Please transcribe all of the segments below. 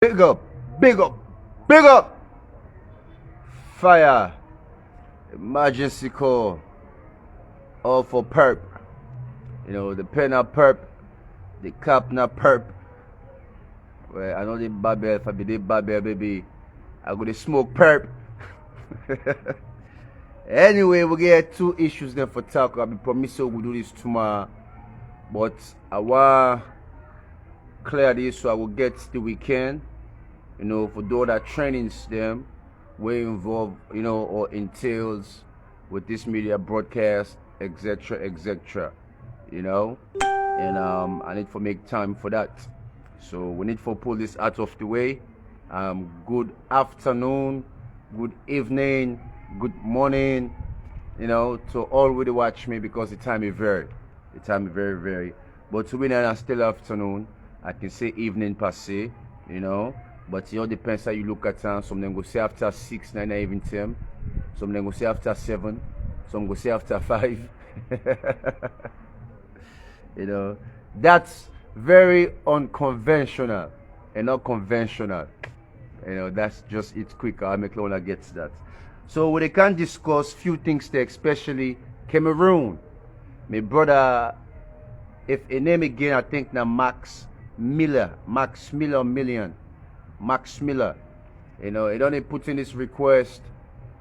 Big up, big up, big up. Fire, emergency call, all for perp. You know, the pen not perp, the cap not perp. Well, I know the babel, if I be the babel, baby, I go to smoke perp. Anyway, we get two issues then for talk. I'll be promising we'll do this tomorrow. But I want clear this so I will get the weekend. You know, for those that trainings them will involve, you know, or entails with this media broadcast, etc., etc. You know, and I need to make time for that. So we need to pull this out of the way. Good afternoon, good evening, good morning, you know, to all really watch me because the time is very. But to me now still afternoon, I can say evening per se, you know. But it all depends how you look at time. Some them go say after 6, 9, even 10. Some them go say after 7. Some go say after 5. You know, that's very unconventional and not conventional. You know, that's just it quick. I'll make Lona get that. So we can discuss few things there, especially Cameroon. My brother, if a name again, I think now Max Miller. You know, it only put in this request.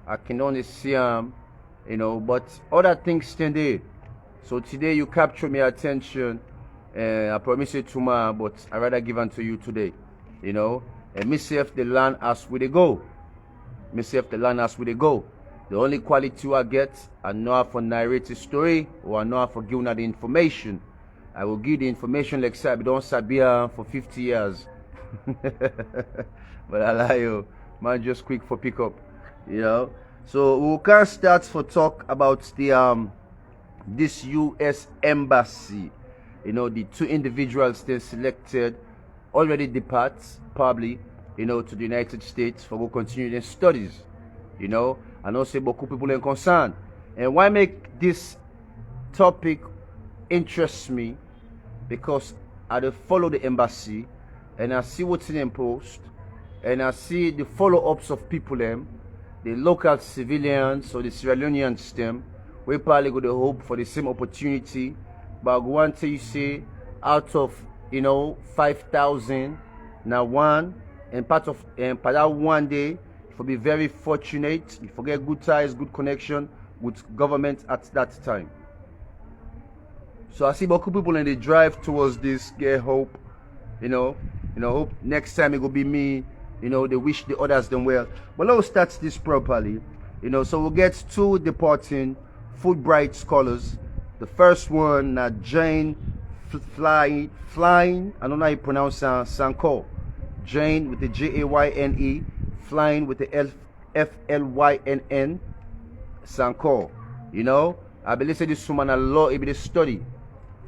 I can only see him, you know, but other things stand there. So today you capture my attention, and I promise you tomorrow, but I rather give unto you today, you know. And myself the land as we they go. The only quality I get, I know how to narrate a story, or I know how to give the information. I will give the information like I don't sabia for 50 years. But I lie you, man, just quick for pickup, you know. So we can start for talk about the this U.S. embassy. You know, the two individuals they selected already depart probably, you know, to the United States for go continue their studies. You know, I know say beaucoup people in concern. And why make this topic interests me? Because I follow the embassy and I see what's in them post and I see the follow-ups of people them, the local civilians or the Sierra Leoneans them, we probably go to hope for the same opportunity. But one thing you say out of, you know, 5,000 now one, and part that one day for be very fortunate, you forget good ties, good connection with government at that time. So I see beaucoup people in the drive towards this, get hope, you know, hope next time it will be me, you know, they wish the others them well. But let's start this properly, you know, so we'll get two departing FULBRIGHT scholars. The first one, Jane Flying, I don't know how you pronounce Sanko. Jane with the Jayne, Flying with the Flynn, Sanko. You know, I believe this woman a lot, it be the study,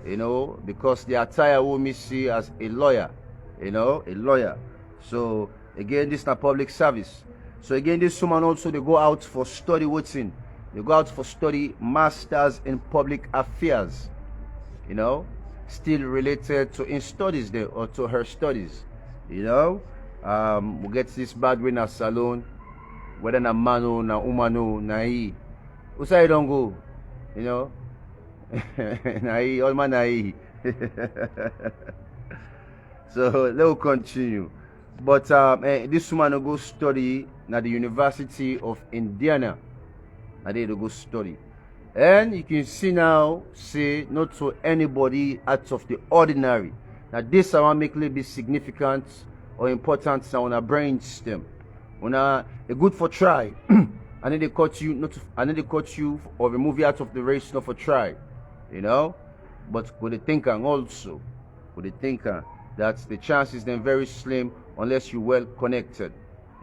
you know, because the attire will me see as a lawyer, you know, a lawyer. So again, this is not public service. So again, this woman also they go out for study what's in. They go out for study masters in public affairs, you know, still related to in studies there or to her studies, you know. We get this bad way na salon, whether na mano, na umano, na he. Usai don't go, you know. Na he, all man na he. So let's continue. But this woman will go study at the University of Indiana. And they go study. And you can see now, say not to anybody out of the ordinary. Now this I want to make a little bit significant or important on our brain system. When a good for try. And then they cut you or remove you out of the race not for try. You know? But with the thinker also. With the thinker, that's the chances then very slim unless you're well connected.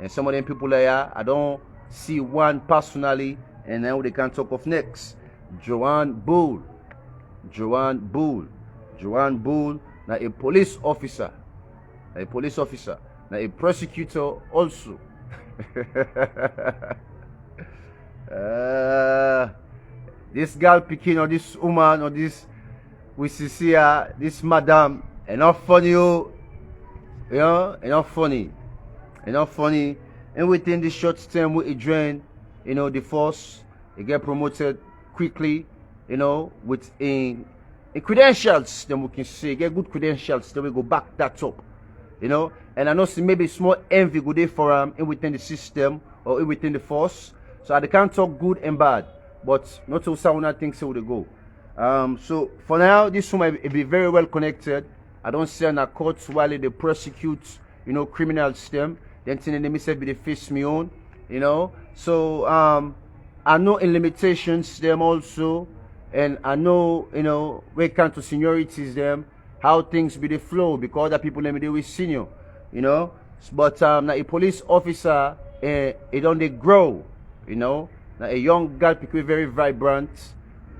And some of them people there, I don't see one personally. And now they can talk of next. Joanne Bull, now a police officer, now a prosecutor also. This girl picking or this woman or this we see her, this madam, enough funny you. You know, enough funny. Enough funny. And within the short term we join, you know, the force, they get promoted quickly, you know, with in credentials, then we can say, get good credentials, then we go back that up. You know, and I know see maybe small envy go there for in within the system or in within the force. So I can't talk good and bad, but not to someone thinks so they go. So for now, this one might be very well connected. I don't see an court while they prosecute, you know, criminals them. Then thing they say be the face me on, you know. So I know in limitations them also, and I know, you know, when it comes to seniorities them, how things be the flow because other people let me deal with senior, you know. But now a police officer, it don't they grow, you know. Now a young girl become very vibrant,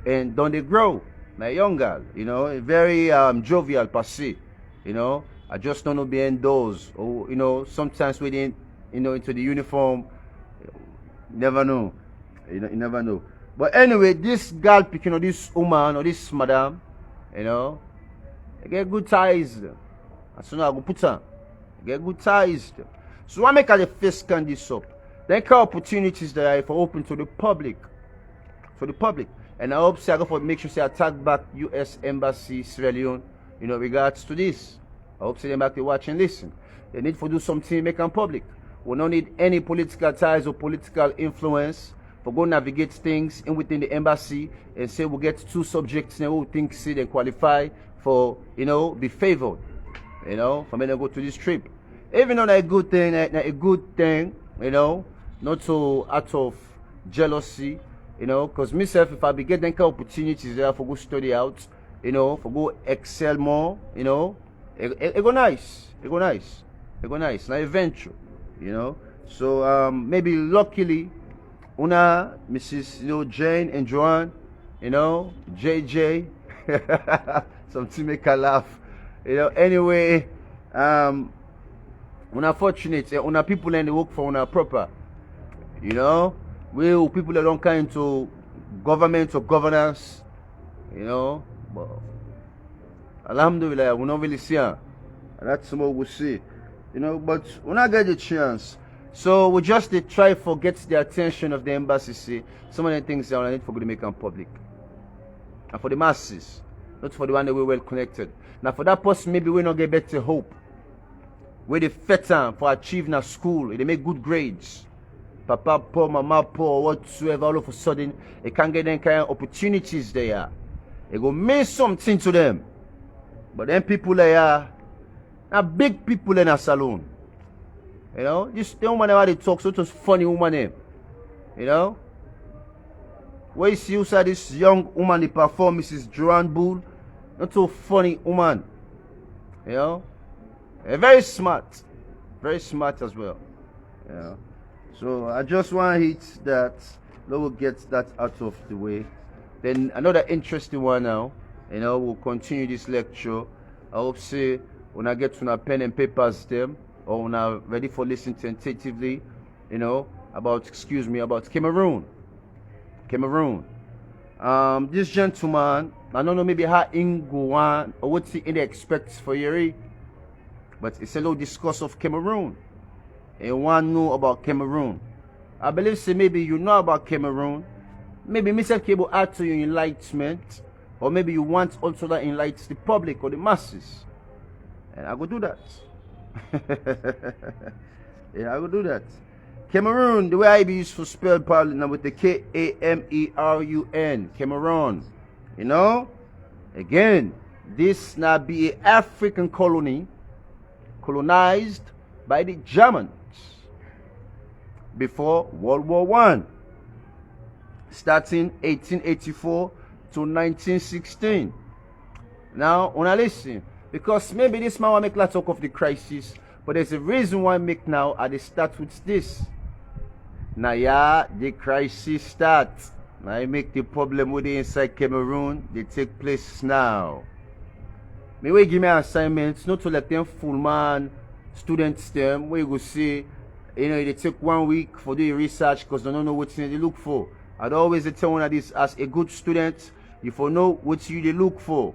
and don't they grow. Now a young girl, you know, very jovial per se, you know. I just don't know behind doors, or you know, sometimes within, you know, into the uniform, you never know, you never know. But anyway, this girl picking or this woman or this madam, you know. I get good ties. As soon as I go put her, I get good ties. So I make the face scan this up. Then opportunities that are open to the public. For the public. And I hope say I go for make sure say I tag back US Embassy Sierra Leone, you know, regards to this. I hope say them back to watch and listen. They need to do something make them public. We don't need any political ties or political influence for go navigate things in within the embassy and say we'll get two subjects and who think see they qualify for, you know, be favored, you know, for me to go to this trip. Even though that's a good thing, you know, not so out of jealousy, you know, because myself, if I be getting opportunities there for go study out, you know, for go excel more, you know, it go nice, it go nice, it go nice, now eventual, you know. So maybe luckily, Una, Mrs. you know, Jane and Joanne, you know, JJ. Something make her laugh, you know. Anyway, we're fortunate. Una people and they work for una proper, you know. We people that don't come into government or governance, you know. But alhamdulillah, we don't really see her. That's what we see, you know. But we not get the chance, so we just try to get the attention of the embassy. See, some of the things that I need for to make them public, and for the masses. Not for the one that we're well connected. Now for that person, maybe we not get better hope. Where they fetter for achieving a school, they make good grades. Papa poor, mama poor, whatsoever, all of a sudden, they can't get any kind of opportunities there. It go mean something to them. But then people there, now big people in a salon. You know, this the woman how they talk, so it was funny woman name. You know? Where you see you saw this young woman they perform, Mrs. Joanne Bull, not so funny woman, you know, very smart as well, you know. So I just want to hit that. Now we'll get that out of the way. Then another interesting one now, you know, we'll continue this lecture. I hope say when I get to our pen and papers them, or when I'm ready for listening tentatively, you know, about Cameroon. This gentleman, I don't know maybe how in go on or what he expects for Yeri, but it's a little discuss of Cameroon. And one know about Cameroon. I believe say maybe you know about Cameroon. Maybe Mr. Cable add to your enlightenment, or maybe you want also that enlightens the public or the masses. And I go do that. Yeah, I will do that. Cameroon, the way I be used to spell probably now with the Cameroon. Cameroon. You know? Again, this now be an African colony colonized by the Germans before World War I, starting 1884 to 1916. Now, when I listen, because maybe this man will make a talk of the crisis, but there's a reason why I make now at the start with this. Now, yeah, the crisis starts. Now, I make the problem with the inside Cameroon, they take place now. Me will give me assignments, not to let them full man students them, where you go see, you know, they take 1 week for doing research because they don't know what they look for. I'd always tell one of this as a good student, you for know what you they look for.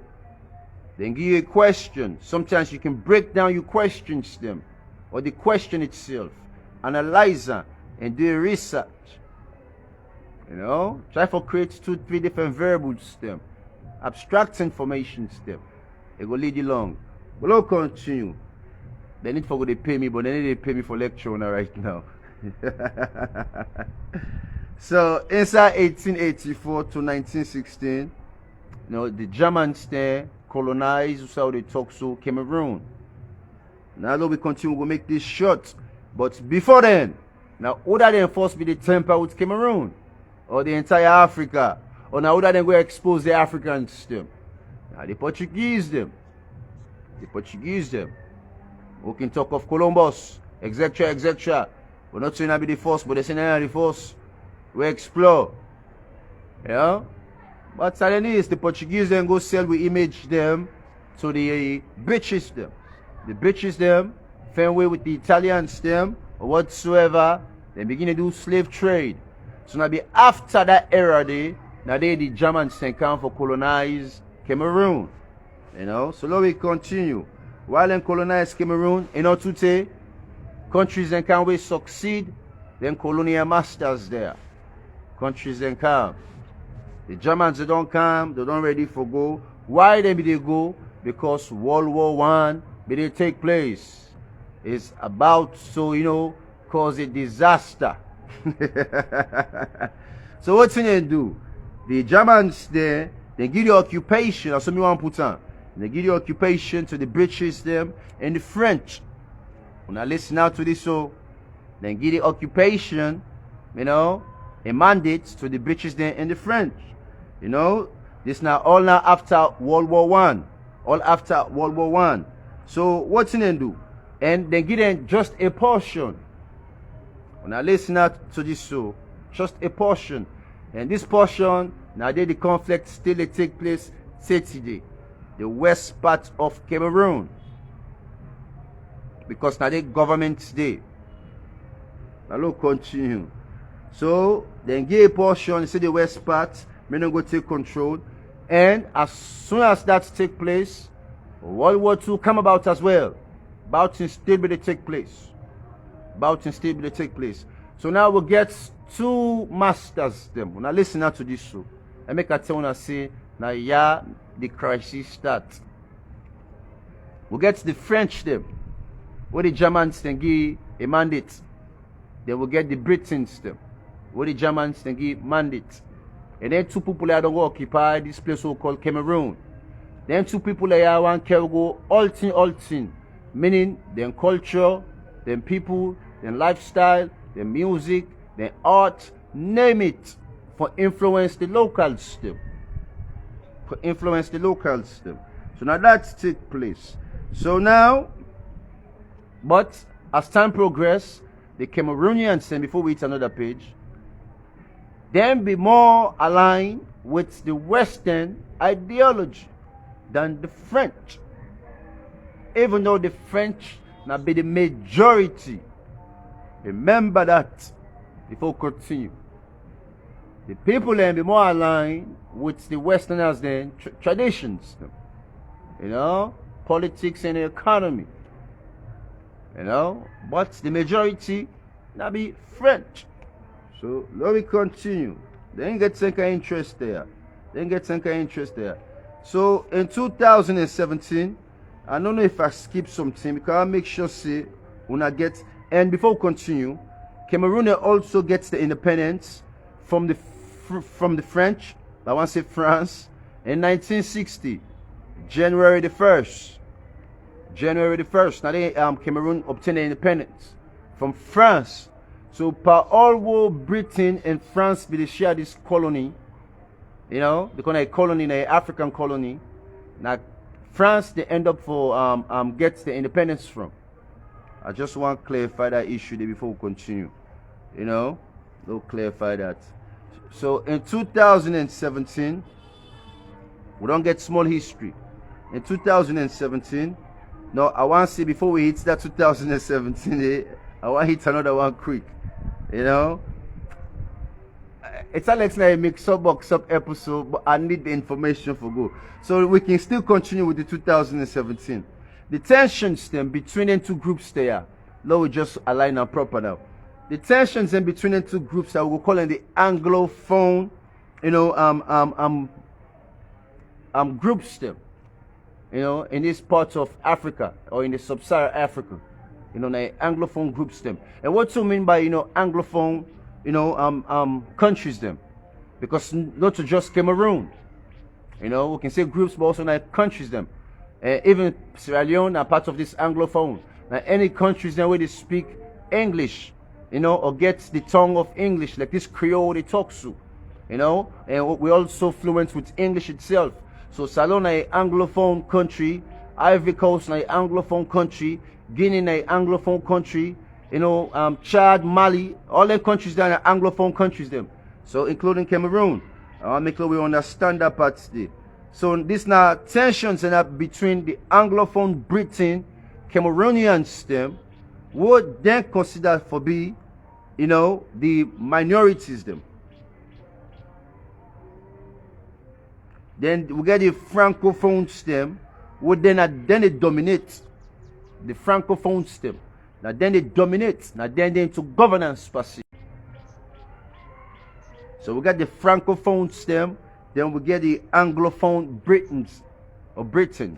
Then give you a question. Sometimes you can break down your questions them, or the question itself, analyze it, and do a research. You know, try for create 2-3 different variables them, abstract information them. It will lead you long. But we'll continue. They need for they pay me, but they need to pay me for lecture right now. So inside 1884 to 1916, you know, the Germans there colonized, that's how they talk, so Cameroon. Now that we continue, we'll make this short. But before then, now other than first be the temper with Cameroon, or the entire Africa, or now other than go expose the Africans them. Now the Portuguese them. We can talk of Columbus, etc. We're not saying I be the first, but they're saying I be the first. We explore. Yeah? But suddenly it's the Portuguese then go sell, we image them to the British them. The British them, fair way with the Italians them, or whatsoever, they begin to do slave trade. So now be after that era day, now the Germans can come for colonize Cameroon. You know, so now we continue. While they colonize Cameroon, in order to say, countries then can we succeed, then colonial masters there. Countries then come. The Germans, they don't come, they don't ready for go. Why they go? Because World War I, they take place. It's about, so, you know, cause a disaster. So what's they do? The Germans there, they give the occupation, that's what me want to put on. They give the occupation to the British them and the French. When I listen out to this, so they give the occupation, you know, a mandate to the British them and the French. You know, this now all now after World War I. All after World War I. So what's they do? And they give them just a portion. When I listen out to this, so just a portion. And this portion, now the conflict still they take place today. The west part of Cameroon, because now the government day. Now look continue. So then give a portion, say the west part, may not go take control, and as soon as that take place, World War II come about as well. Bouting stability take place. So now we'll get two masters them. Now listen out to this show. I make a tell you say now yeah. The crisis starts. We get the French them, where the Germans then give a mandate. Then we get the Britons them, where the Germans then give mandate. And then two people that don't go occupy this place so called Cameroon. Then two people that want to go all thing, meaning then culture, then people, then lifestyle, then music, then art, name it, for influence the locals them. So now that's take place. So now, but as time progress, the Cameroonians, and before we hit another page, then be more aligned with the Western ideology than the French. Even though the French now be the majority. Remember that before we continue. The people then be more aligned with the Westerners then traditions, you know, politics and the economy, you know, but the majority now be French. So let me continue. Then get some kind of interest there. So in 2017, I don't know if I skip something because I make sure say when I get, and before we continue, Cameroon also gets the independence from the French, I want to say France, in 1960, January the 1st. Now they Cameroon obtained their independence from France. So par all war Britain and France be they share this colony, you know, they call it a colony, an African colony. Now France they end up for gets the independence from. I just want to clarify that issue there before we continue. You know, we'll clarify that. So in 2017, we don't get small history. In 2017, no, I want to say before we hit that 2017, I want to hit another one quick. You know, it's Alex and I mix up box up episode, but I need the information for go. So we can still continue with the 2017. The tensions then between the two groups there. Now we just align them proper now. The tensions in between the two groups that we're calling the Anglophone, groups them. In this part of Africa or in the sub-Saharan Africa, the Anglophone groups them. And what do you mean by Anglophone, countries them? Because not to just Cameroon, we can say groups, but also like countries them. Even Sierra Leone are part of this Anglophone. Now any countries then where they speak English, or get the tongue of English, like this Creole they talk to, and we're also fluent with English itself. So Salon is an Anglophone country, Ivory Coast is an Anglophone country, Guinea is an Anglophone country, Chad, Mali, all the countries that are Anglophone countries them. So including Cameroon. I make sure we understand that part today. So this now tensions between the Anglophone Britain, Cameroonians them, would then consider for be, the minorities them. Then we get the Francophone stem, would then they dominate the Francophone stem. Now then they dominate. Now then they into governance per se. So we got the Francophone stem, then we get the Anglophone Britons or Britain.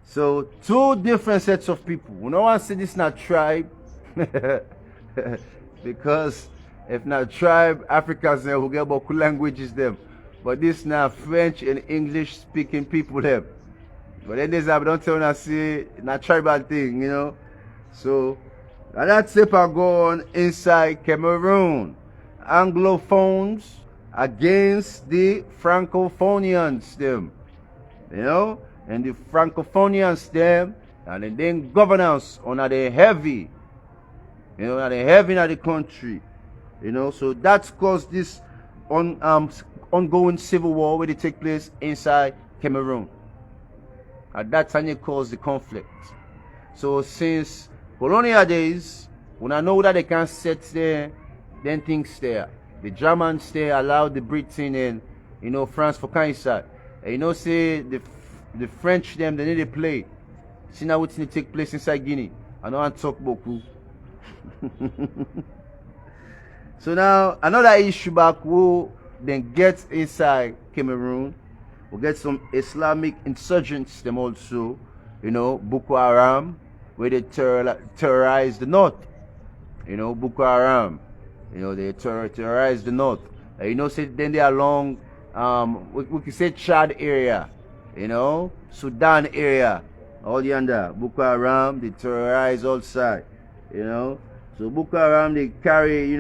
So two different sets of people. We don't want to say this not tribe. Because if not tribe, Africans who get about languages them. But this now French and English speaking people them. But then there's don't tell me say not tribal thing, So and that's if I go on inside Cameroon. Anglophones against the Francophonians them. And the Francophonians them and then governance on the heavy. On the heavy in the country. So that's caused this ongoing civil war where they take place inside Cameroon. At that time it caused the conflict. So since colonial days, when I know that they can set there, then things there. The Germans there allowed the Britain and France for inside. And say the French them they need to play. See now what's going to take place inside Guinea. I know I talk beaucoup. So now another issue back who then gets inside Cameroon. We get some Islamic insurgents them also, Boko Haram, where they terrorize the north. Boko Haram, they terrorize the north. Say then they are along, we can say Chad area, Sudan area, all yonder. Boko Haram, they terrorize all side, So Boko Haram, they carry,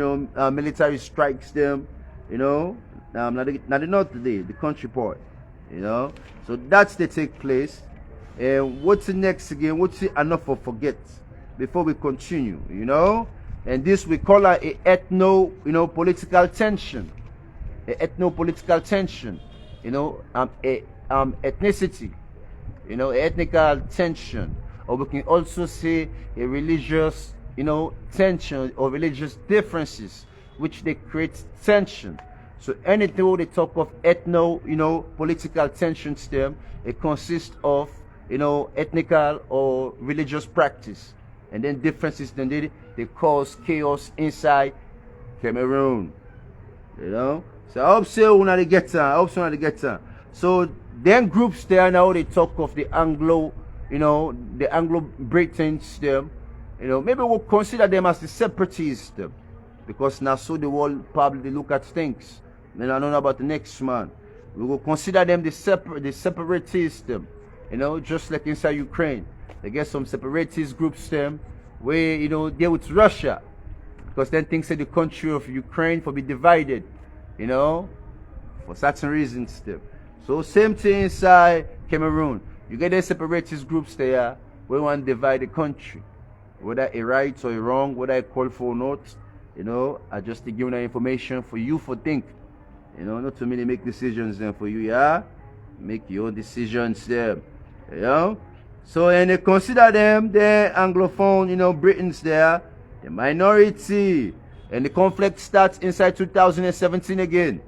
military strikes them, not the north today, the country part. So that's the take place. And what's the next again? What's the enough for forget before we continue? And this we call a political tension. Ethno-political tension. Ethnicity. Ethnical tension. Or we can also say a religious, tension or religious differences, which they create tension. So anything where they talk of political tensions them, it consists of, ethnical or religious practice. And then differences then they cause chaos inside Cameroon. So I hope so when they get that. So then groups there now they talk of the Anglo, the Anglo-Britons them, maybe we'll consider them as the separatists them. Because now so the world probably look at things. Then I don't know about the next man. We will consider them the separatists them. Just like inside Ukraine. They get some separatist groups them where deal with Russia. Because then things say the country of Ukraine for be divided. For certain reasons them. So same thing inside Cameroon. You get the separatist groups there where we want to divide the country. Whether a right or a wrong, whether I call for or not. I just give you that information for you for think. Not to really make decisions then for you, yeah? Make your decisions there. So and they consider them the Anglophone, Britons there, the minority. And the conflict starts inside 2017 again.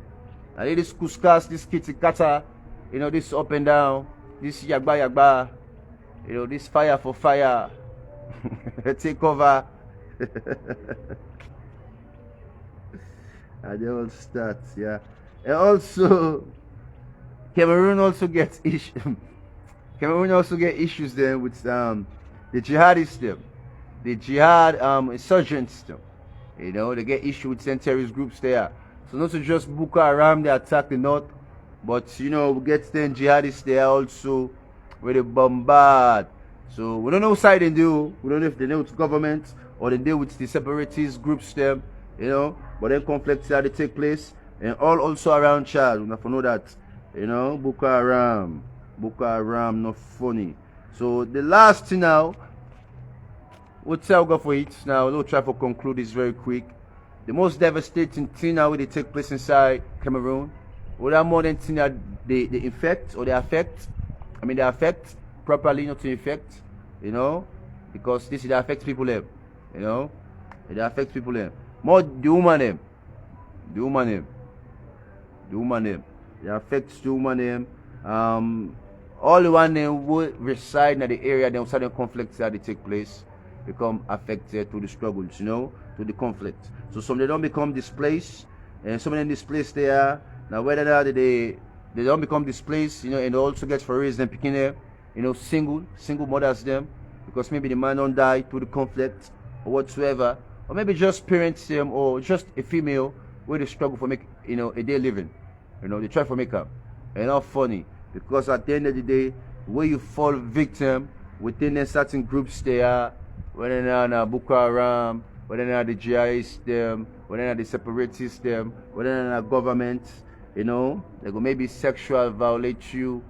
And this kuskas, this kitty kata, this up and down, this yagba yagba, this fire for fire, take over. And they all start, yeah. And also, Cameroon also gets issues. Cameroon also get issues then with the jihadists them, the jihad insurgents them. They get issues with some terrorist groups there. So not to just Boko Haram they attack the north, but we get them jihadists there also where they bombard. So we don't know what side they do. We don't know if they deal with government or they deal with the separatist groups them. But then conflicts that they take place and all also around Chad. We have to know that. Boko Haram, not funny. So the last thing now, what's I'll go for it now? We'll try to conclude this very quick. The most devastating thing now they take place inside Cameroon, without more than thing that they infect or they affect. I mean they affect properly, not to infect, because this it affects people them, it affects people them. More the woman them. It affects the woman them. All the one them will reside in the area, then sudden conflicts that they take place become affected to the struggles, to the conflict. So some they don't become displaced, and some of them displaced there. Now whether or not they don't become displaced, and they also get for raising them picking them, single mothers them, because maybe the man don't die to the conflict or whatsoever, or maybe just parents them, or just a female where they struggle for make a day living. They try for make up. And not funny. Because at the end of the day, where you fall victim within a certain groups there, whether or not Boko Haram, whether or not the jihadists them, whether or not the separatists them, whether or not government, they go maybe sexual violate you,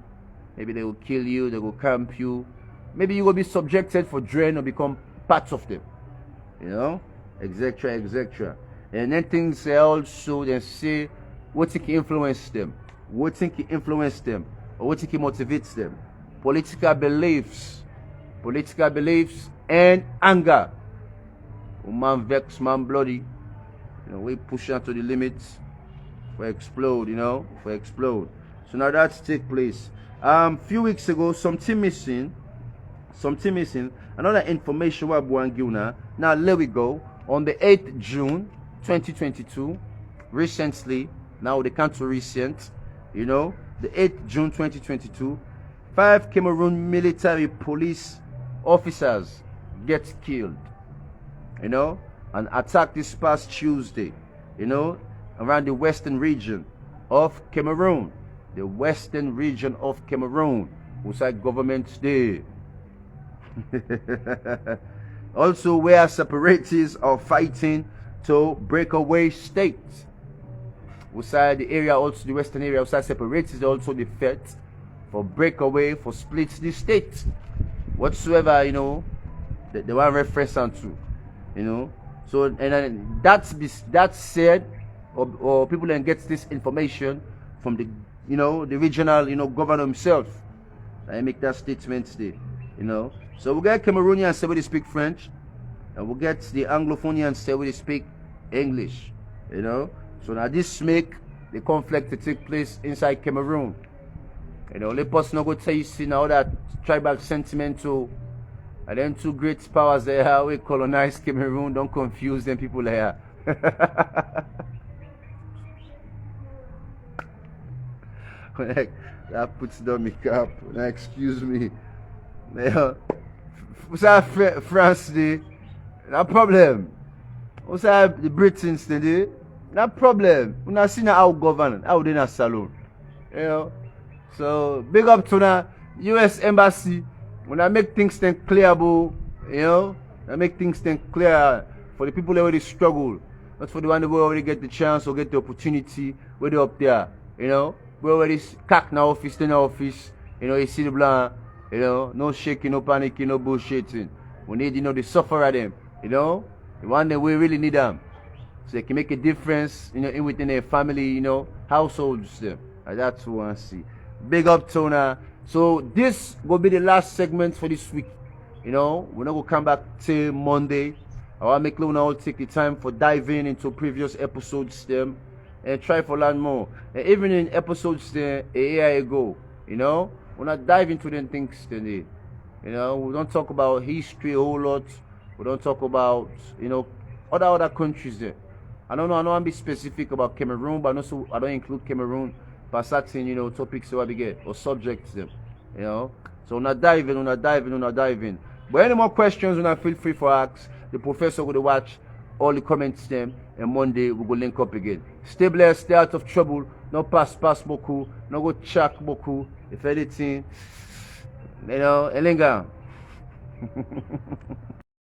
maybe they will kill you, they will camp you, maybe you will be subjected for drain or become parts of them, etc. And then things also they say what can influence them, or what can motivates them. Political beliefs and anger. Man vex, man bloody. We push out to the limits for explode, So now that's take place. Few weeks ago, something missing. Another information what Buanguna. Now there we go. On the 8th June 2022, recently, now they can't so recent, the 8th June 2022, 5 Cameroon military police officers get killed, an attack this past Tuesday, around the western region of Cameroon, outside government day. Also where separatists are fighting to break away states. Outside the area, also the western area, outside separatists also the fight for breakaway, for split the state. Whatsoever, they want reference onto, So and then that's said, or people then get this information from the the regional governor himself. I make that statement today, So we get Cameroonians say we speak French, and we get the Anglophonians say we speak English, So now this make the conflict to take place inside Cameroon. Let us not go tell you see now that tribal sentiment to and then two great powers there we colonize Cameroon. Don't confuse them people here. That puts down my cap. Now, excuse me. What's that France day? No problem. What's that the Britons today? No problem. We not seen how govern, how they not salon. So big up to the US Embassy. When I make things then clearable, I make things then clear for the people that already struggle. Not for the one who already get the chance or get the opportunity where they up there. We already cack in office, in office. You see the blank. No shaking, no panicking, no bullshitting. We need, the sufferer them. The one that we really need them. So they can make a difference, in within their family, households them. And that's what I see. Big up, Tona. So this will be the last segment for this week. We're not gonna come back till Monday. I want to make Luna all take the time for diving into previous episodes them and try for learn more. And even in episodes there a year ago, you know, we're not dive into them things today. You know, we don't talk about history a whole lot. We don't talk about, you know, other countries there. I don't want to be specific about Cameroon, but also I don't include Cameroon but certain, you know, topics so I get or subjects them. You know. So we're not diving. But any more questions, when I feel free for ask. The professor will watch all the comments them, and Monday we will link up again. Stay blessed, stay out of trouble, no pass beaucoup, no go check beaucoup. If anything, you know, elenga.